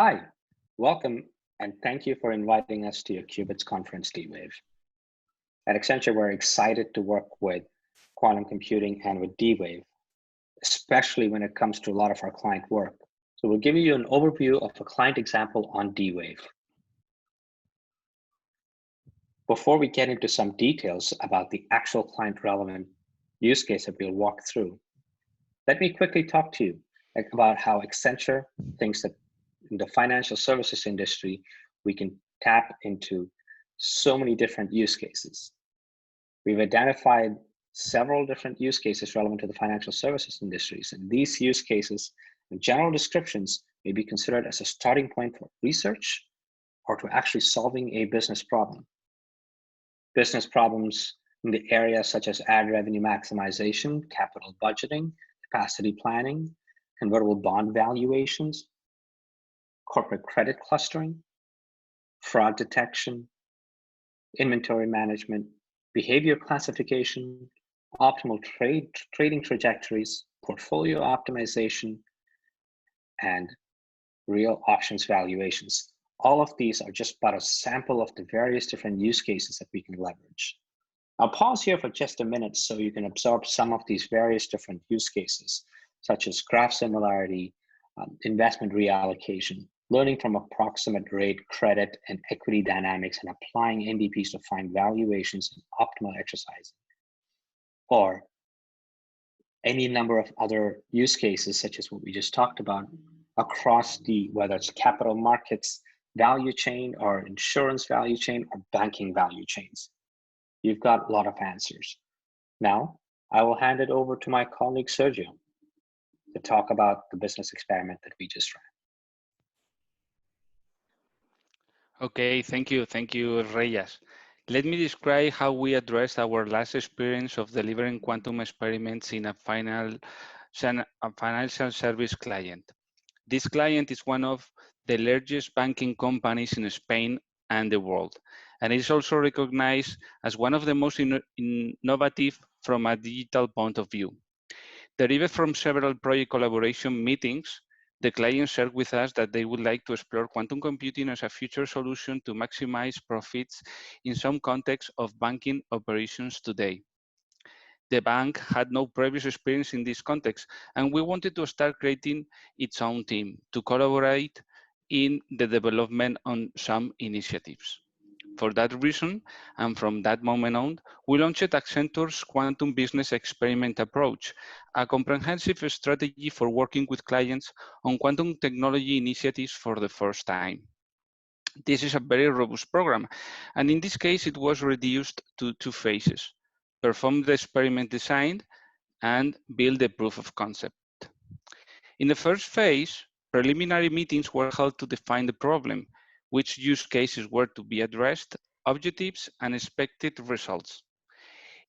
Hi, welcome, and thank you for inviting us to your qubits conference, D-Wave. At Accenture, we're excited to work with quantum computing and with D-Wave, especially when it comes to a lot of our client work. So we'll give you an overview of a client example on D-Wave. Before we get into some details about the actual client relevant use case that we'll walk through, let me quickly talk to you about how Accenture thinks that in the financial services industry, we can tap into so many different use cases. We've identified several different use cases relevant to the financial services industries, and these use cases and general descriptions may be considered as a starting point for research or to actually solving a business problem. Business problems in the areas such as ad revenue maximization, capital budgeting, capacity planning, convertible bond valuations, corporate credit clustering, fraud detection, inventory management, behavior classification, optimal trading trajectories, portfolio optimization, and real options valuations. All of these are just but a sample of the various different use cases that we can leverage. I'll pause here for just a minute so you can absorb some of these various different use cases, such as graph similarity, investment reallocation, learning from approximate rate, credit, and equity dynamics, and applying NDPs to find valuations and optimal exercising. Or any number of other use cases, such as what we just talked about, across whether it's capital markets value chain or insurance value chain or banking value chains. You've got a lot of answers. Now, I will hand it over to my colleague Sergio to talk about the business experiment that we just ran. Okay, thank you, Reyes. Let me describe how we addressed our last experience of delivering quantum experiments in a financial service client. This client is one of the largest banking companies in Spain and the world, and is also recognized as one of the most innovative from a digital point of view. Derived from several project collaboration meetings, the client shared with us that they would like to explore quantum computing as a future solution to maximize profits in some contexts of banking operations today. The bank had no previous experience in this context, and we wanted to start creating its own team to collaborate in the development on some initiatives. For that reason, and from that moment on, we launched Accenture's Quantum Business Experiment Approach, a comprehensive strategy for working with clients on quantum technology initiatives for the first time. This is a very robust program, and in this case, it was reduced to 2 phases: perform the experiment design and build the proof of concept. In the first phase, preliminary meetings were held to define the problem, which use cases were to be addressed, objectives, and expected results.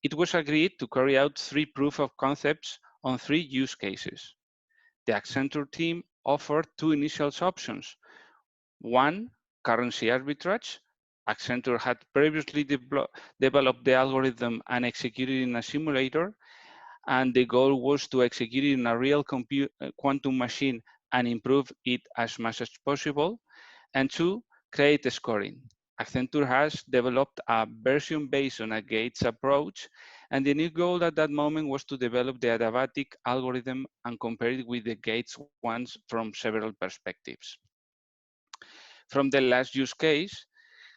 It was agreed to carry out 3 proof of concepts on 3 use cases. The Accenture team offered 2 initial options. One, currency arbitrage. Accenture had previously developed the algorithm and executed in a simulator, and the goal was to execute it in a real quantum machine and improve it as much as possible. And 2, create scoring. Accenture has developed a version based on a gates approach, and the new goal at that moment was to develop the adiabatic algorithm and compare it with the gates ones from several perspectives. From the last use case,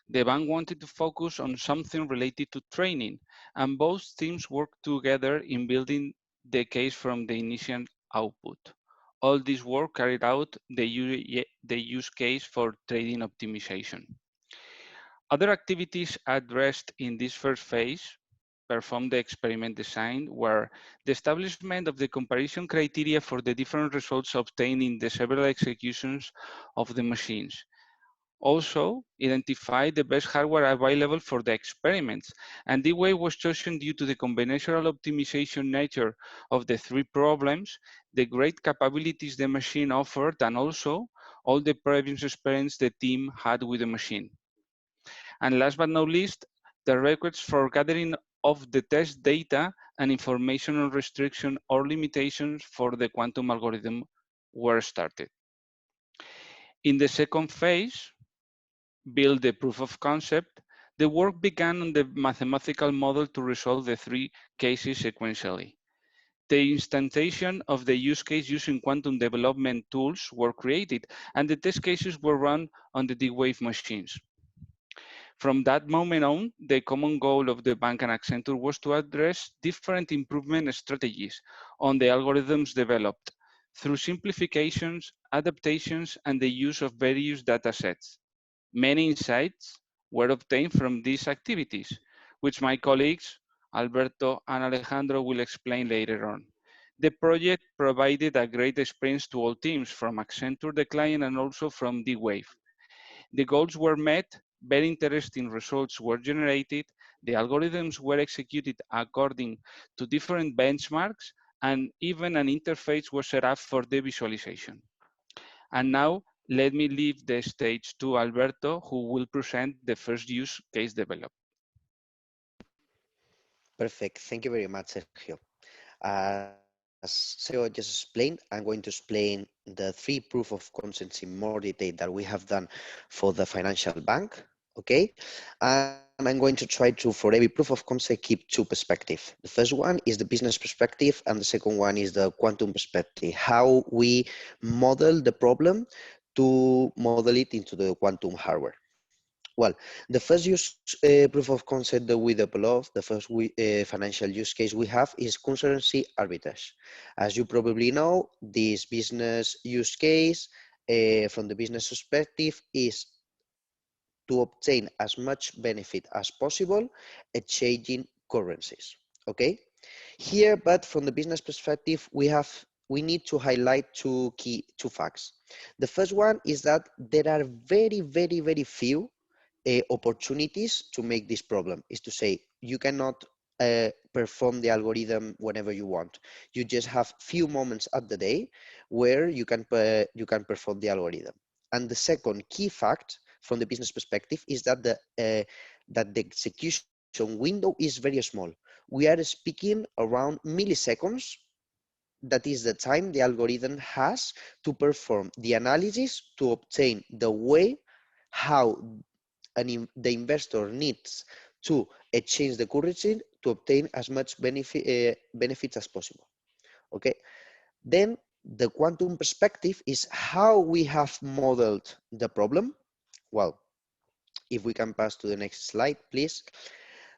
the bank wanted to focus on something related to training, and both teams worked together in building the case from the initial output. All this work carried out the use case for trading optimization. Other activities addressed in this first phase, perform the experiment design, were the establishment of the comparison criteria for the different results obtained in the several executions of the machines. Also, identify the best hardware available for the experiments, and the way was chosen due to the combinatorial optimization nature of the 3 problems, the great capabilities the machine offered, and also all the previous experience the team had with the machine. And last but not least, the requests for gathering of the test data and information on restriction or limitations for the quantum algorithm were started. In the second phase, build the proof of concept, the work began on the mathematical model to resolve the three cases sequentially. The instantiation of the use case using quantum development tools were created, and the test cases were run on the D-Wave machines. From that moment on, the common goal of the bank and Accenture was to address different improvement strategies on the algorithms developed through simplifications, adaptations, and the use of various data sets. Many insights were obtained from these activities, which my colleagues Alberto and Alejandro will explain later on. The project provided a great experience to all teams from Accenture, the client, and also from D-Wave. The goals were met, very interesting results were generated, the algorithms were executed according to different benchmarks, and even an interface was set up for the visualization. And now, let me leave the stage to Alberto, who will present the first use case developed. Perfect. Thank you very much, Sergio. As Sergio just explained, I'm going to explain the three proof of concepts in more detail that we have done for the financial bank. Okay. And I'm going to try to, for every proof of concept, keep two perspectives. The first one is the business perspective, and the second one is the quantum perspective, how we model the problem to model it into the quantum hardware. Well, the first proof of concept that we developed, the first financial use case we have is currency arbitrage. As you probably know, this business use case from the business perspective is to obtain as much benefit as possible exchanging currencies. Okay, here, but from the business perspective, we need to highlight two facts. The first one is that there are very few opportunities to make this problem. Is to say, you cannot perform the algorithm whenever you want. You just have few moments at the day where you can perform the algorithm. And the second key fact from the business perspective is that the execution window is very small. We are speaking around milliseconds. That is the time the algorithm has to perform the analysis to obtain the way how the investor needs to exchange the currency to obtain as much benefits as possible. Okay, then the quantum perspective is how we have modeled the problem. Well, if we can pass to the next slide, please.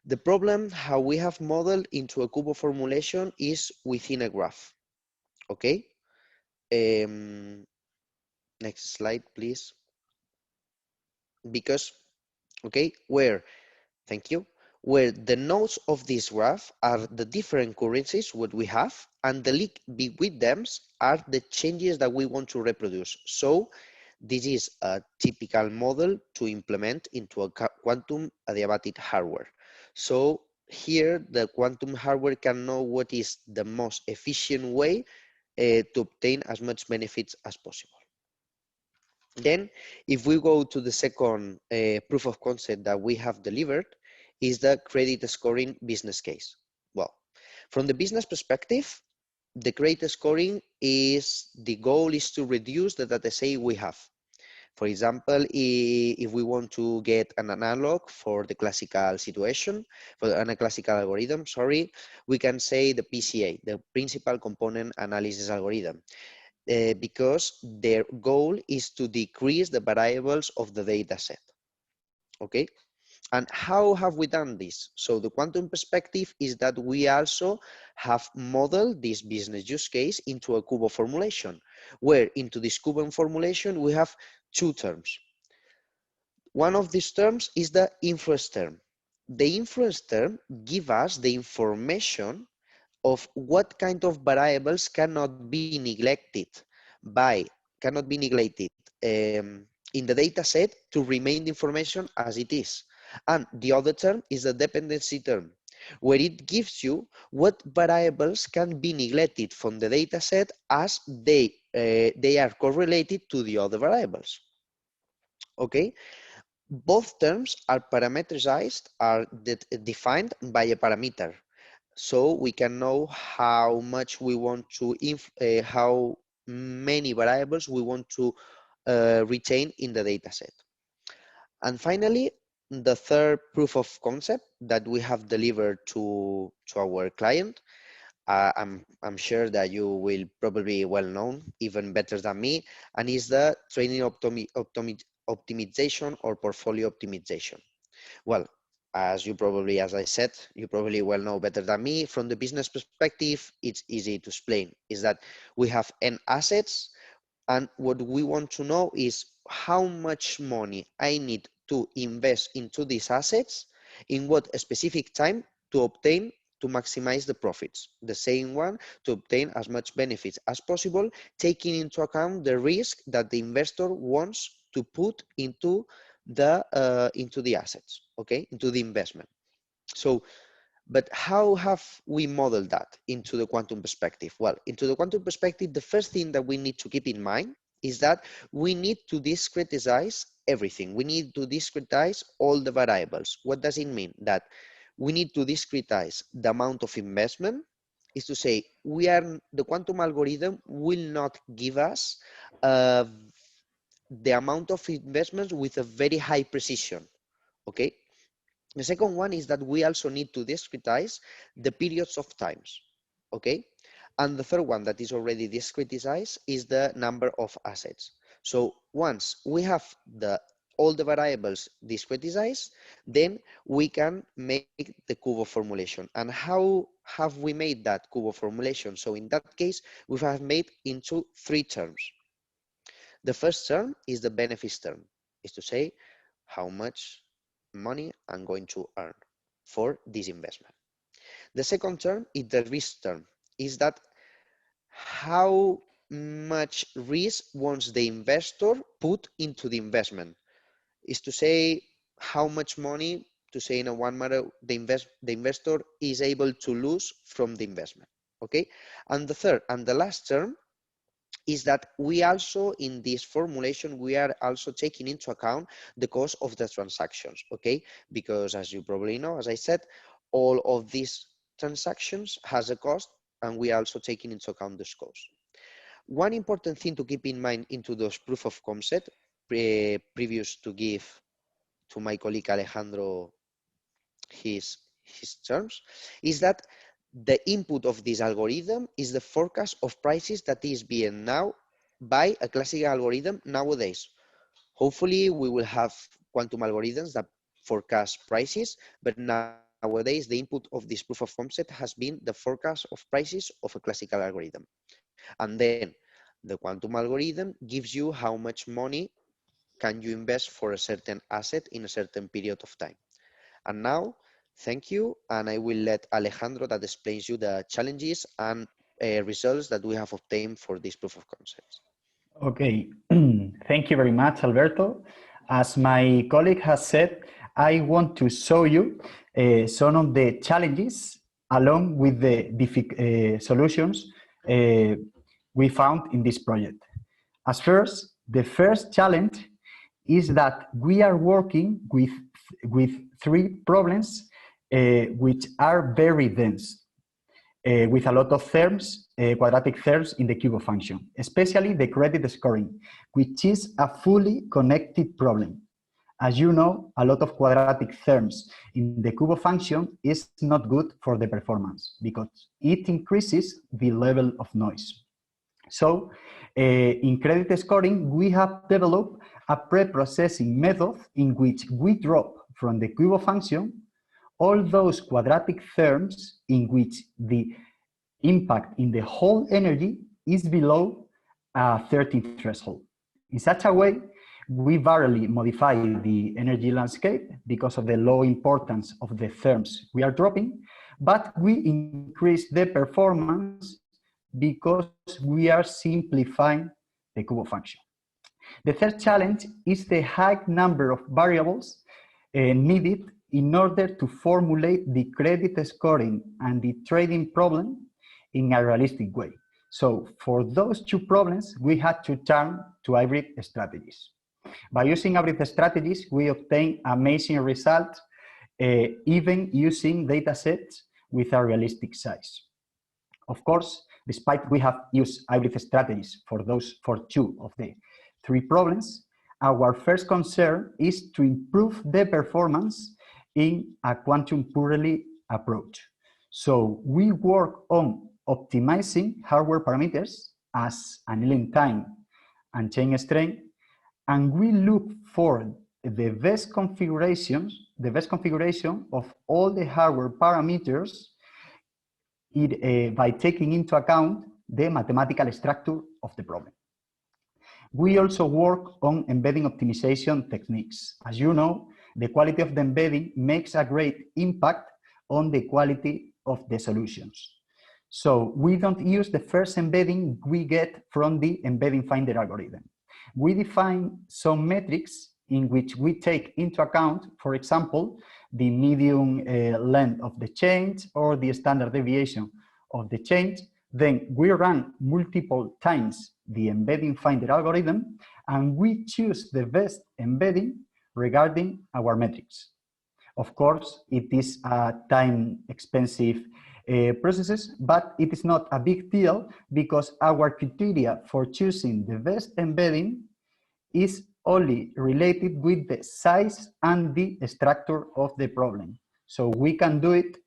The problem, how we have modeled into a Kubo formulation is within a graph. Okay. Next slide, please. Because, okay, thank you, where the nodes of this graph are the different currencies what we have, and the link between them are the changes that we want to reproduce. So this is a typical model to implement into a quantum adiabatic hardware. So here the quantum hardware can know what is the most efficient way to obtain as much benefits as possible. Then, if we go to the second proof of concept that we have delivered, is the credit scoring business case. Well, from the business perspective, the credit scoring is, the goal is to reduce the data set we have. For example, if we want to get an analog for the classical situation, for a classical algorithm, sorry, we can say the PCA, the principal component analysis algorithm. Because their goal is to decrease the variables of the data set. Okay, and how have we done this? So the quantum perspective is that we also have modeled this business use case into a Kubo formulation, where into this Kubo formulation we have two terms. One of these terms is the inference term. The inference term gives us the information of what kind of variables cannot be neglected in the data set to remain the information as it is. And the other term is the dependency term, where it gives you what variables can be neglected from the data set as they are correlated to the other variables. Okay, both terms are parameterized, are defined by a parameter. So we can know how much we want to, how many variables we want to retained in the data set. And finally, the third proof of concept that we have delivered to our client, I'm sure that you will probably well known, even better than me, and is the training optimization or portfolio optimization. Well, as I said, you probably well know better than me. From the business perspective, it's easy to explain. Is that we have n assets, and what we want to know is how much money I need to invest into these assets in what specific time to obtain, to maximize the profits. The same one, to obtain as much benefits as possible, taking into account the risk that the investor wants to put into the assets, okay, into the investment. So, but how have we modeled that into the quantum perspective? Well, into the quantum perspective, the first thing that we need to keep in mind is that we need to discretize everything. We need to discretize all the variables. What does it mean? That we need to discretize the amount of investment, is to say the quantum algorithm will not give us the amount of investments with a very high precision, okay? The second one is that we also need to discretize the periods of times, okay? And the third one that is already discretized is the number of assets. So once we have all the variables discretized, then we can make the Kubo formulation. And how have we made that Kubo formulation? So in that case, we have made into three terms. The first term is the benefits term, is to say how much money I'm going to earn for this investment. The second term is the risk term, is that how much risk wants the investor put into the investment, is to say how much money, to say in a one matter, the investor is able to lose from the investment, okay? And the third and the last term is that we also, in this formulation, we are also taking into account the cost of the transactions, okay? Because as you probably know, as I said, all of these transactions has a cost, and we are also taking into account this cost. One important thing to keep in mind into those proof of concept, previous to give to my colleague Alejandro his terms, is that the input of this algorithm is the forecast of prices that is being now by a classical algorithm nowadays. Hopefully we will have quantum algorithms that forecast prices, but nowadays the input of this proof of concept has been the forecast of prices of a classical algorithm. And then the quantum algorithm gives you how much money can you invest for a certain asset in a certain period of time. And now, thank you, and I will let Alejandro that explains you the challenges and results that we have obtained for this proof of concepts. Okay, thank you very much, Alberto. As my colleague has said, I want to show you some of the challenges along with the solutions we found in this project. As first, the first challenge is that we are working with three problems which are very dense, with a lot of terms, quadratic terms in the Kubo function, especially the credit scoring, which is a fully connected problem. As you know, a lot of quadratic terms in the Kubo function is not good for the performance because it increases the level of noise. So in credit scoring, we have developed a pre-processing method in which we drop from the Kubo function all those quadratic terms in which the impact in the whole energy is below a 13 threshold. In such a way, we barely modify the energy landscape because of the low importance of the terms we are dropping, but we increase the performance because we are simplifying the Kubo function. The third challenge is the high number of variables needed in order to formulate the credit scoring and the trading problem in a realistic way. So for those two problems, we had to turn to hybrid strategies. By using hybrid strategies, we obtain amazing results, even using data sets with a realistic size. Of course, despite we have used hybrid strategies for two of the 3 problems, our first concern is to improve the performance in a quantum purely approach. So we work on optimizing hardware parameters as annealing time and chain strength, and we look for the best configuration of all the hardware parameters by taking into account the mathematical structure of the problem. We also work on embedding optimization techniques. As you know, the quality of the embedding makes a great impact on the quality of the solutions. So we don't use the first embedding we get from the embedding finder algorithm. We define some metrics in which we take into account, for example, the median length of the change or the standard deviation of the change. Then we run multiple times the embedding finder algorithm, and we choose the best embedding regarding our metrics. Of course, it is a time-expensive processes, but it is not a big deal because our criteria for choosing the best embedding is only related with the size and the structure of the problem. So we can do it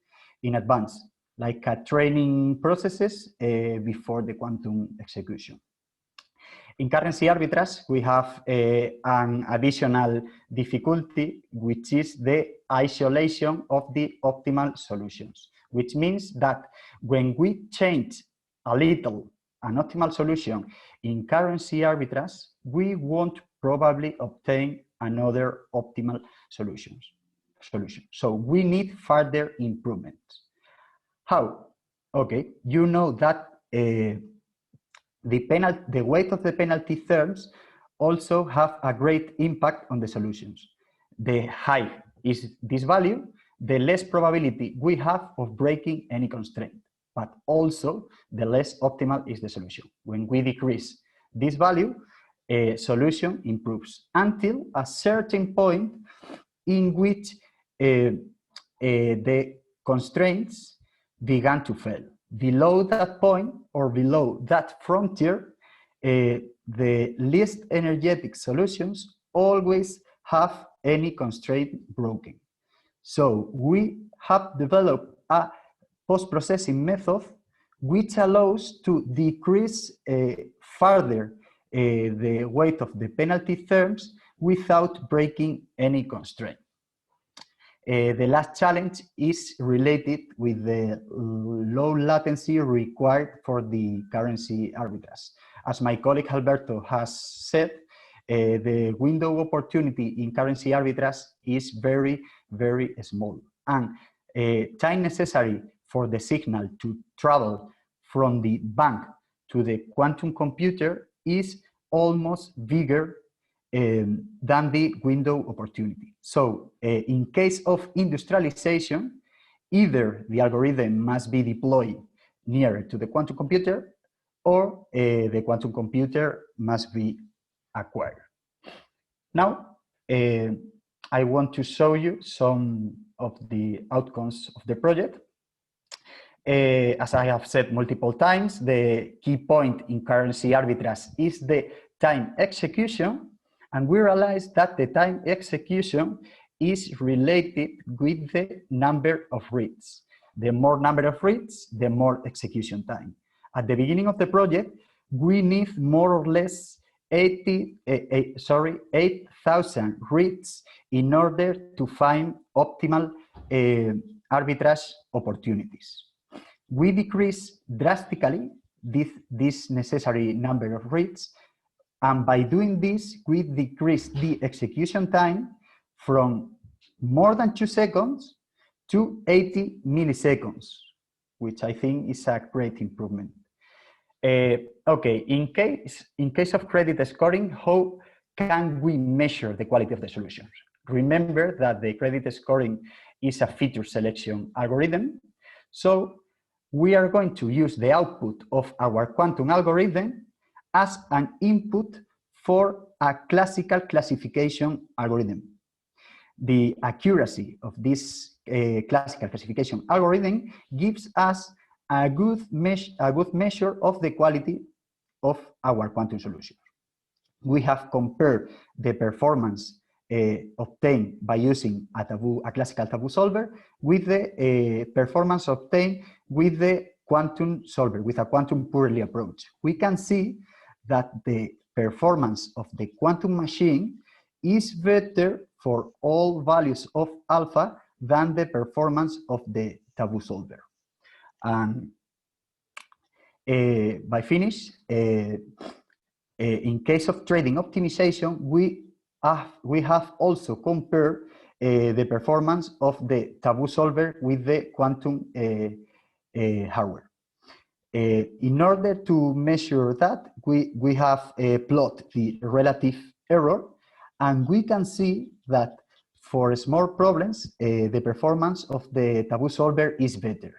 in advance, like a training processes before the quantum execution. In currency arbitrage, we have an additional difficulty, which is the isolation of the optimal solutions, which means that when we change a little an optimal solution in currency arbitrage, we won't probably obtain another optimal solution. So we need further improvements. How? Okay, you know that the weight of the penalty terms also have a great impact on the solutions. The higher is this value, the less probability we have of breaking any constraint, but also the less optimal is the solution. When we decrease this value, a solution improves until a certain point in which the constraints began to fail. Below that point or below that frontier, the least energetic solutions always have any constraint broken. So we have developed a post-processing method which allows to decrease further the weight of the penalty terms without breaking any constraint. The last challenge is related with the low latency required for the currency arbitrage. As my colleague Alberto has said, the window opportunity in currency arbitrage is very, very small. And time necessary for the signal to travel from the bank to the quantum computer is almost bigger than the window opportunity. So in case of industrialization, either the algorithm must be deployed nearer to the quantum computer or the quantum computer must be acquired. Now, I want to show you some of the outcomes of the project. As I have said multiple times, the key point in currency arbitrage is the time execution, and we realize that the time execution is related with the number of reads. The more number of reads, the more execution time. At the beginning of the project, we need more or less 8,000 reads in order to find optimal arbitrage opportunities. We decrease drastically this necessary number of reads, and by doing this, we decrease the execution time from more than 2 seconds to 80 milliseconds, which I think is a great improvement. Okay, in case of credit scoring, how can we measure the quality of the solutions? Remember that the credit scoring is a feature selection algorithm. So we are going to use the output of our quantum algorithm as an input for a classical classification algorithm. The accuracy of this classical classification algorithm gives us a good measure of the quality of our quantum solution. we have compared the performance obtained by using a classical taboo solver with the performance obtained with the quantum solver, with a quantum purely approach. We can see that the performance of the quantum machine is better for all values of alpha than the performance of the taboo solver. And by finish, in case of trading optimization, we have also compared the performance of the taboo solver with the quantum hardware. In order to measure that, we have plot the relative error, and we can see that for small problems, the performance of the taboo solver is better.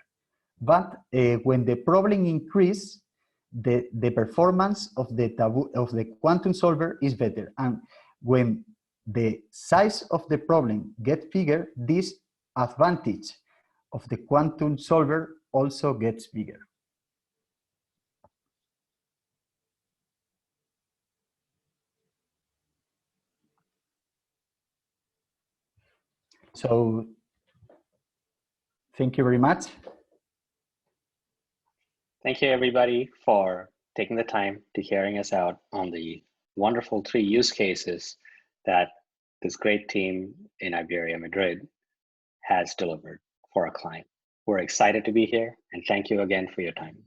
But when the problem increases, the performance of the quantum solver is better. And when the size of the problem gets bigger, this advantage of the quantum solver also gets bigger. So thank you very much. Thank you, everybody, for taking the time to hearing us out on the wonderful 3 use cases that this great team in Iberia, Madrid has delivered for our client. We're excited to be here, and thank you again for your time.